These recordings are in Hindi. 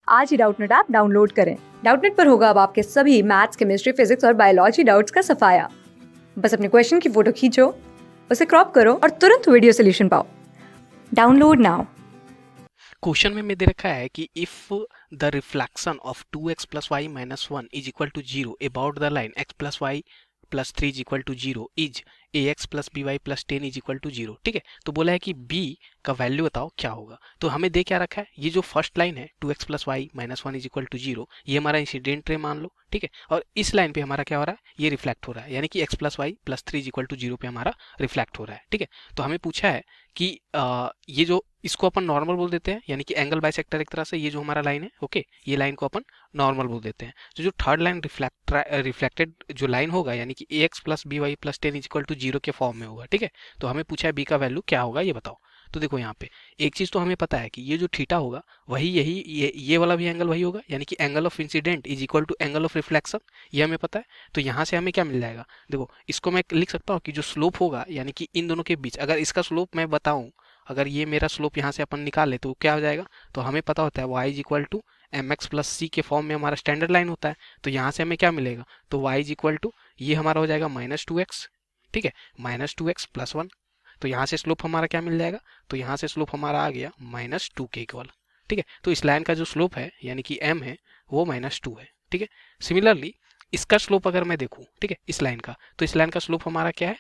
आज ही डाउटनेट ऐप डाउनलोड करें। डाउटनेट पर होगा अब आपके सभी मैथ्स, केमिस्ट्री, फिजिक्स और बायोलॉजी डाउट्स का सफाया। बस अपने क्वेश्चन की फोटो खींचो, उसे क्रॉप करो और तुरंत वीडियो सोल्यूशन पाओ। Download now. क्वेश्चन में दे रखा है कि if the reflection of 2x plus y minus one is equal to zero about the line x plus y plus three is equal to zero is a x plus B Y plus ten is equal to zero. ठीक है, तो बोला है कि b का वैल्यू बताओ क्या होगा। तो हमें दे क्या रखा है, ये जो फर्स्ट लाइन है 2x plus y minus one is equal to zero, ये हमारा इंसिडेंट रे मान लो। ठीक है, और इस लाइन पे हमारा क्या हो रहा है, ये रिफ्लेक्ट हो रहा है, यानी कि x plus y plus three is equal to zero पे हमारा रिफ्लेक्ट हो रहा है। ठीक है, तो हमें पूछा है कि ये जो इसको अपन नॉर्मल बोल देते हैं, यानी कि एंगल बाइसेक्टर एक तरह से, ये जो हमारा लाइन है, ओके, ये लाइन को अपन नॉर्मल बोल देते हैं। तो जो थर्ड लाइन रिफ्लेक्टेड जो लाइन होगा, यानी कि A x plus B Y plus ten is equal to zero के फॉर्म में होगा। ठीक है, तो हमें पूछा है बी का वैल्यू क्या होगा, ये बताओ। तो देखो यहाँ पे एक चीज तो हमें पता है कि ये जो थीटा होगा वही यही ये वाला भी एंगल वही होगा, यानी कि angle of incident is equal to angle of reflection, ये हमें पता है। तो यहाँ से हमें क्या मिल जाएगा, देखो इसको मैं लिख सकता हूँ कि जो स्लोप होगा, यानी कि इन दोनों के बीच, अगर इसका स्लोप मैं बताऊं, अगर ये मेरा स्लोप यहाँ से अपन निकाल ले तो क्या हो जाएगा, तो हमें पता होता है y is equal to M X plus C के फॉर्म में हमारा स्टैंडर्ड लाइन होता है। तो यहाँ से हमें क्या मिलेगा, तो y इज इक्वल टू ये हमारा हो जाएगा माइनस टू एक्स। ठीक है, minus two x plus one. तो यहाँ से स्लोप हमारा क्या मिल जाएगा, तो यहाँ से स्लोप हमारा आ गया माइनस टू के इक्वल। ठीक है, तो इस लाइन का जो स्लोप है यानी कि m है वो माइनस टू है। ठीक है, सिमिलरली इसका स्लोप अगर मैं देखूँ, ठीक है, इस लाइन का, तो इस लाइन का स्लोप हमारा क्या है,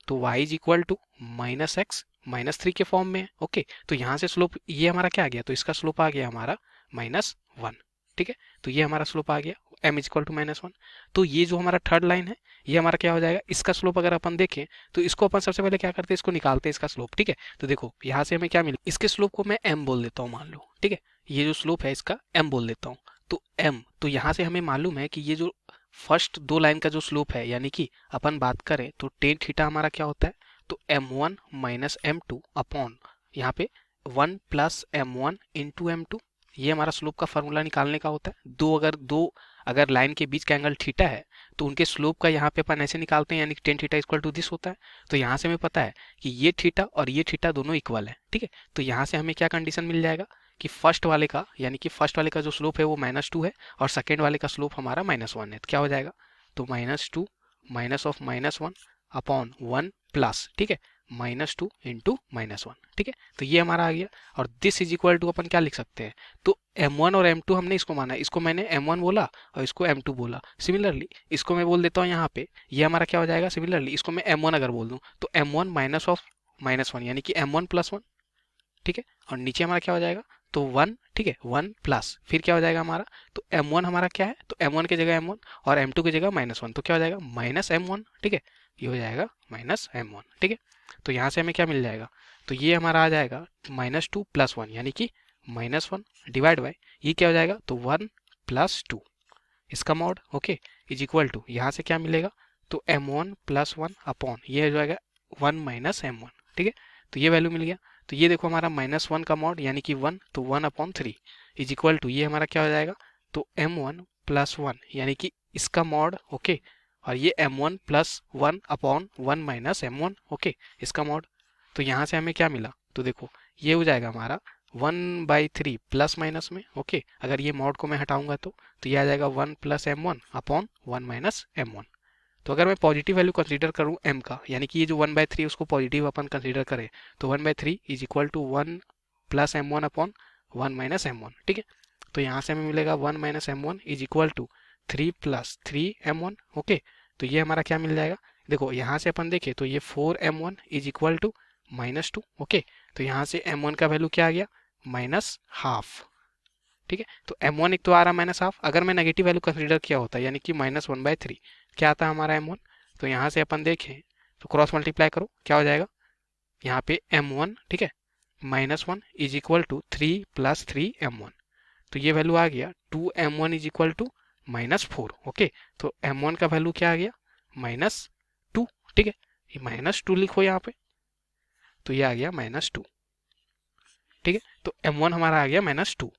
तो y is equal to minus x minus three के फॉर्म में है। ओके, तो यहाँ से स्लोप ये हमारा क्या आ गया, तो इसका स्लोप आ गया हमारा माइनस वन। ठीक है, तो ये हमारा स्लोप आ गया m is equal to minus one. तो ये जो हमारा थर्ड लाइन है ये हमारा क्या हो जाएगा, इसका स्लोप अगर अपन देखें तो इसको अपन सबसे पहले क्या करते हैं, इसको निकालते हैं इसका स्लोप। ठीक है, तो देखो यहाँ से हमें क्या मिले, इसके स्लोप को मैं m बोल देता हूँ मान लो। ठीक है, ये जो स्लोप है इसका m बोल देता हूँ, तो m, तो यहाँ से हमें मालूम है कि ये जो फर्स्ट दो लाइन का जो स्लोप है, यानी कि अपन बात करें तो टेन थीटा हमारा क्या होता है, तो m1 minus M two upon यहाँ पे 1 plus m1 into M to, ये हमारा स्लोप का फॉर्मूला निकालने का होता है। अगर लाइन के बीच का एंगल थीटा है तो उनके स्लोप का यहाँ पे अपन ऐसे निकालते हैं, यानी कि tan theta equal to this होता है। तो यहाँ से हमें पता है कि ये थीटा और ये थीटा दोनों इक्वल है। ठीक है, तो यहाँ से हमें क्या कंडीशन मिल जाएगा कि फर्स्ट वाले का, यानी कि फर्स्ट वाले का जो स्लोप है वो माइनस टू है और सेकेंड वाले का स्लोप हमारा माइनस वन है। तो क्या हो जाएगा, तो minus two minus of minus one upon one plus, ठीक है, minus two into minus one. ठीक है, तो ये हमारा आ गया, और दिस इज इक्वल टू अपन क्या लिख सकते हैं, तो m1 और m2 हमने इसको माना, इसको मैंने m1 बोला और इसको m2 बोला। सिमिलरली इसको मैं बोल देता हूँ यहाँ पे, ये हमारा क्या हो जाएगा, सिमिलरली इसको मैं m1 अगर बोल दूँ तो m1 minus of minus one, यानी कि m1 प्लस वन। ठीक है, और नीचे हमारा क्या हो जाएगा, तो वन। ठीक है, वन प्लस फिर क्या हो जाएगा हमारा, तो m1 हमारा क्या है, तो m1 की जगह m1 और m2 की जगह माइनस वन, तो क्या हो जाएगा माइनस m1। ठीक है, ये हो जाएगा माइनस m1। ठीक है, तो यहाँ से हमें क्या मिल जाएगा, तो ये हमारा आ जाएगा माइनस टू प्लस वन, यानी कि माइनस वन डिवाइड बाई ये क्या हो जाएगा, तो वन प्लस टू, इसका mod, okay, is equal to यहाँ से क्या मिलेगा, तो m1 प्लस वन अपॉन ये हो जाएगा वन माइनस m1। ठीक है, तो ये वैल्यू मिल गया। तो ये देखो हमारा माइनस वन का मॉड यानी कि वन, तो one upon three is equal to ये हमारा क्या हो जाएगा, तो m1 प्लस वन, यानी कि इसका मॉड, ओके, और ये m1 plus one upon one minus m1, okay, इसका मॉड। तो यहाँ से हमें क्या मिला, तो देखो ये हो जाएगा हमारा one by three plus minus में, ओके, अगर ये मॉड को मैं हटाऊंगा तो ये आ जाएगा one plus m1 upon one minus m1। तो अगर मैं पॉजिटिव वैल्यू कंसीडर करूं m का, यानी कि ये जो वन बाई थ्री उसको पॉजिटिव अपन कंसीडर करें, तो one by three is equal to one plus m1 upon one minus m1। ठीक है, तो यहाँ से हमें मिलेगा one minus m1 is equal to three plus three m1। Okay, तो ये हमारा क्या मिल जाएगा, देखो यहाँ से अपन देखें तो ये four m1 is equal to minus two. Okay, तो यहाँ से m1 का वैल्यू क्या आ गया, माइनस हाफ। ठीक है, तो m1 एक तो आ रहा माइनस हाफ, अगर मैं नेगेटिव वैल्यू कंसीडर किया होता यानी कि माइनस वन बाई थ्री, क्या आता है हमारा m1, तो यहाँ से अपन देखें तो क्रॉस मल्टीप्लाई करो क्या हो जाएगा, यहाँ पे m1, ठीक है, minus one is equal to three plus three m1, तो ये वैल्यू आ गया two m1 is equal to minus four. Okay, तो m1 का वैल्यू क्या आ गया, माइनस टू। ठीक है, ये माइनस टू लिखो यहाँ पे, तो ये आ गया माइनस टू। ठीक है, तो m1 हमारा आ गया माइनस टू।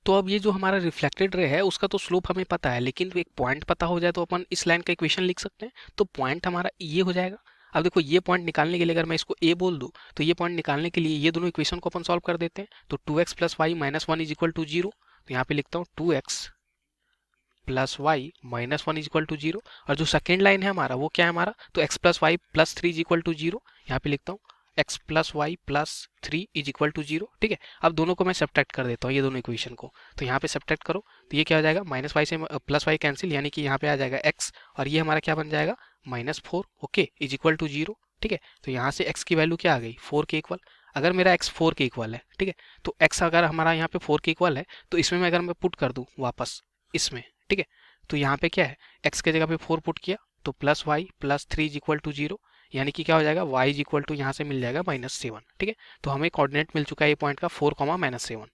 तो अब ये जो हमारा रिफ्लेक्टेड रे है उसका तो स्लोप हमें पता है, लेकिन एक पॉइंट पता हो जाए तो अपन इस लाइन का इक्वेशन लिख सकते हैं। तो पॉइंट हमारा ये हो जाएगा। अब देखो ये पॉइंट निकालने के लिए अगर मैं इसको ए बोल दूं तो ये पॉइंट निकालने के लिए ये दोनों इक्वेशन को अपन सॉल्व कर देते हैं। तो two x plus y minus one is equal to zero, तो यहाँ पे लिखता हूँ 2x plus y minus one is equal to zero. और जो सेकेंड लाइन है हमारा वो क्या है हमारा, तो x plus y plus three is equal to zero. यहाँ पे लिखता हूँ x plus y plus three is equal to zero. ठीक है, अब दोनों को मैं सब्ट्रैक्ट कर देता हूँ, ये दोनों इक्वेशन को। तो यहाँ पे सब्ट्रैक्ट करो तो ये क्या हो जाएगा, माइनस वाई से प्लस वाई कैंसिल, यानी कि यहाँ पे आ जाएगा x और ये हमारा क्या बन जाएगा minus four. Okay, is equal to zero. ठीक है, तो यहाँ से x की वैल्यू क्या आ गई, 4 के इक्वल। अगर मेरा x 4 के इक्वल है, ठीक है, तो x अगर हमारा यहाँ पे 4 के इक्वल है तो इसमें मैं अगर मैं पुट कर दूँ वापस इसमें, ठीक है, तो यहाँ पे क्या है, x के जगह पे 4 पुट किया तो plus y plus three is equal to zero, यानी कि क्या हो जाएगा y इज इक्वल टू यहाँ से मिल जाएगा माइनस सेवन। ठीक है, तो हमें कोऑर्डिनेट मिल चुका है ये पॉइंट का 4 comma minus seven,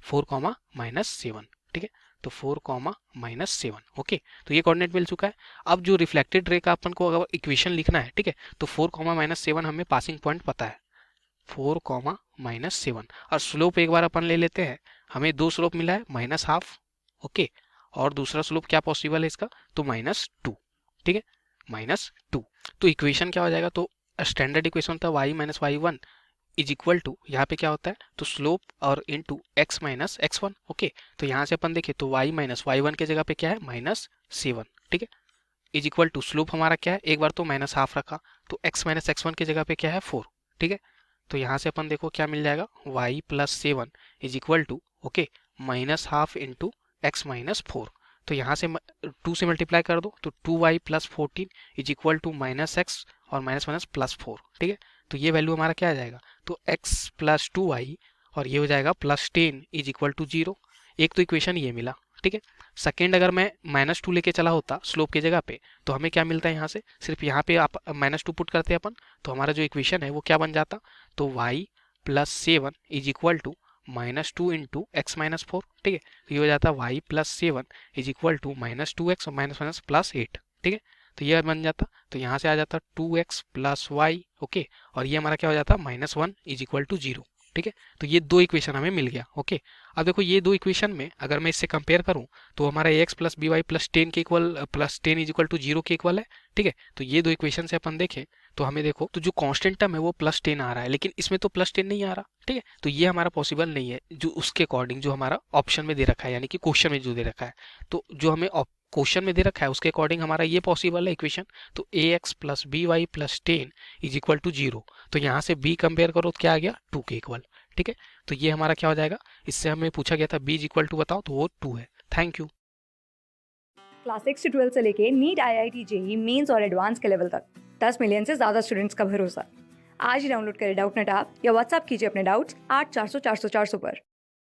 4 comma minus seven. ठीक है, तो 4 कॉमा माइनस सेवन। ओके, तो ये कोऑर्डिनेट मिल चुका है। अब जो रिफ्लेक्टेड रे का अपन को अगर इक्वेशन लिखना है, ठीक है, तो 4 कॉमा माइनस सेवन हमें पासिंग पॉइंट पता है, 4 कॉमा माइनस सेवन। और स्लोप एक बार अपन ले लेते हैं, हमें दो स्लोप मिला है माइनस हाफ। ओके, और दूसरा स्लोप क्या पॉसिबल है इसका, तो माइनस टू। ठीक है, माइनस टू। तो इक्वेशन क्या हो जाएगा, तो स्टैंडर्ड इक्वेशन था y minus y one is equal to, यहाँ पे क्या होता है तो स्लोप और into x minus x one. Okay, तो यहाँ से अपन देखें तो y माइनस वाई वन के जगह पे क्या है माइनस सेवन। ठीक है, इज इक्वल टू स्लोप हमारा क्या है, एक बार तो माइनस हाफ रखा तो x माइनस एक्स वन की जगह पे क्या है 4। ठीक है, तो यहाँ से अपन देखो क्या मिल जाएगा, y plus seven is equal to okay minus half into x minus four. तो यहाँ से 2 से मल्टीप्लाई कर दो तो 2y plus fourteen is equal to minus x और माइनस माइनस प्लस फोर। ठीक है, तो ये वैल्यू हमारा क्या आ जाएगा, तो x प्लस टू वाई और ये हो जाएगा plus ten is equal to zero. एक तो इक्वेशन ये मिला। ठीक है, सेकेंड अगर मैं माइनस टू लेके चला होता स्लोप की जगह पे तो हमें क्या मिलता है, यहाँ से सिर्फ यहाँ पे आप माइनस टू पुट करते हैं अपन, तो हमारा जो इक्वेशन है वो क्या बन जाता, तो y plus seven is equal to minus two into x minus four. ठीक है, तो ये हो जाता है y plus seven is equal to minus two x और माइनस माइनस प्लस एट। ठीक है, तो ये बन जाता, तो यहाँ से आ जाता 2x प्लस वाई। ओके, और ये हमारा क्या हो जाता minus one is equal to zero. ठीक है, तो ये दो इक्वेशन हमें मिल गया। ओके, अब देखो ये दो इक्वेशन में अगर मैं इससे कंपेयर करूं तो हमारा ax plus B Y plus ten के equal plus ten is equal to zero के इक्वल है। ठीक है, तो ये दो इक्वेशन से अपन देखें तो हमें देखो तो जो कांस्टेंट टर्म है वो प्लस टेन आ रहा है, लेकिन इसमें तो प्लस टेन नहीं आ रहा। ठीक है, तो ये हमारा पॉसिबल नहीं है जो उसके अकॉर्डिंग जो हमारा ऑप्शन में दे रखा है, यानी कि क्वेश्चन में जो दे रखा है, तो जो हमें क्वेश्चन में दे रखा है उसके अकॉर्डिंग हमारा ये पॉसिबल है इक्वेशन, तो ax plus B Y plus ten is equal to zero. तो यहाँ से b कंपेयर करो तो क्या आ गया 2 के इक्वल। ठीक है, तो ये हमारा क्या हो जाएगा, इससे हमें पूछा गया था b इज इक्वल टू बताओ, तो वो 2 है। Thank you. क्लास 6 से 12 से लेके नीट IIT जेई मेंस और एडवांस के लेवल तक 10 मिलियन से ज़्यादा स्टूडेंट्स का भरोसा। आज ही डाउनलोड करें डाउटनेट ऐप या व्हाट्सएप कीजिए अपने डाउट्स 8400 400 400 पर।